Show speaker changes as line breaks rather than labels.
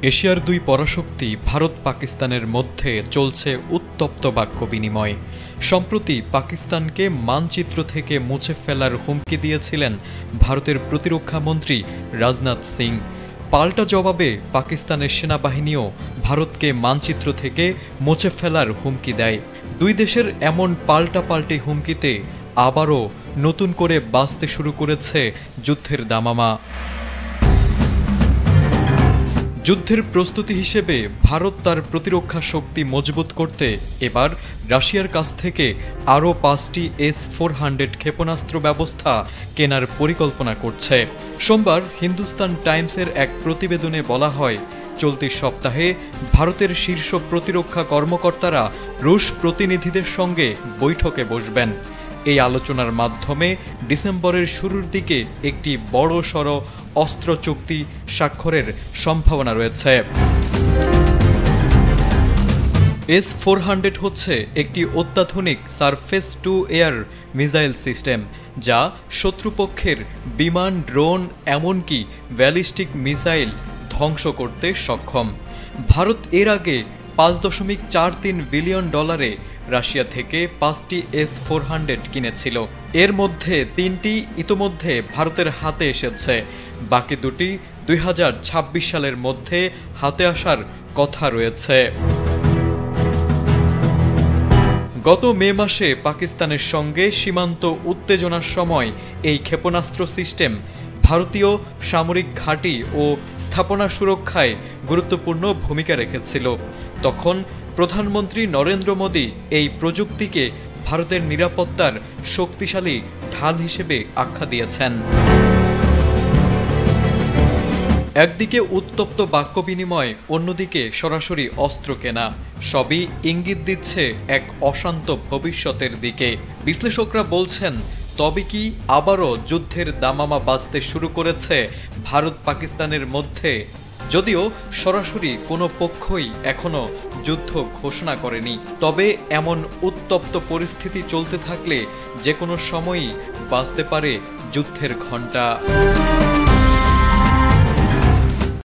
এশিয়ার দুই পরাশক্তি ভারত পাকিস্তানের মধ্যে চলছে উত্তপ্ত বাক্য বিনিময়। সম্প্রতি পাকিস্তানকে মানচিত্র থেকে মুছে ফেলার হুমকি দিয়েছিলেন ভারতের প্রতিরক্ষা মন্ত্রী রাজনাথ সিং। পাল্টা জবাবে পাকিস্তানের সেনাবাহিনীও ভারতকে মানচিত্র থেকে মুছে ফেলার হুমকি দেয়। দুই দেশের এমন পাল্টাপাল্টি হুমকিতে আবারও নতুন করে বাজতে শুরু করেছে যুদ্ধের দামামা। যুদ্ধের প্রস্তুতি হিসেবে ভারত তার প্রতিরক্ষা শক্তি মজবুত করতে এবার রাশিয়ার কাছ থেকে আরও 5টি S-400 ক্ষেপণাস্ত্র ব্যবস্থা কেনার পরিকল্পনা করছে। সোমবার হিন্দুস্তান টাইমসের এক প্রতিবেদনে বলা হয়, চলতি সপ্তাহে ভারতের শীর্ষ প্রতিরক্ষা কর্মকর্তারা রুশ প্রতিনিধিদের সঙ্গে বৈঠকে বসবেন। এই আলোচনার মাধ্যমে ডিসেম্বরের শুরুর দিকে একটি বড়সড় অস্ত্র চুক্তি স্বাক্ষরের সম্ভাবনা রয়েছে। S-400 হচ্ছে একটি অত্যাধুনিক surface two air missile system, যা শত্রুপক্ষের বিমান, ড্রোন, এমনকি ব্যালিস্টিক মিসাইল ধ্বংস করতে সক্ষম। ভারত এর আগে $5.43 বিলিয়ন রাশিয়া থেকে 5টি S-400 কিনেছিল। এর মধ্যে 3টি ইতোমধ্যে ভারতের হাতে এসেছে, বাকি দুটি 2026 সালের মধ্যে হাতে আসার কথা রয়েছে। গত মে মাসে পাকিস্তানের সঙ্গে সীমান্ত উত্তেজনার সময় এই ক্ষেপণাস্ত্র সিস্টেম ভারতীয় সামরিক ঘাঁটি ও স্থাপনা সুরক্ষায় গুরুত্বপূর্ণ ভূমিকা রেখেছিল। তখন প্রধানমন্ত্রী নরেন্দ্র মোদী এই প্রযুক্তিকে ভারতের নিরাপত্তার শক্তিশালী ঢাল হিসেবে আখ্যা দিয়েছেন। একদিকে উত্তপ্ত বাক্য বিনিময়, অন্যদিকে সরাসরি অস্ত্র কেনা, সবই ইঙ্গিত দিচ্ছে এক অশান্ত ভবিষ্যতের দিকে। বিশ্লেষকরা বলছেন, তবে কি আবারও যুদ্ধের দামামা বাজতে শুরু করেছে ভারত পাকিস্তানের মধ্যে? যদিও সরাসরি কোনো পক্ষই এখনো যুদ্ধ ঘোষণা করেনি, তবে এমন উত্তপ্ত পরিস্থিতি চলতে থাকলে যে কোনো সময়ই বাজতে পারে যুদ্ধের ঘণ্টা।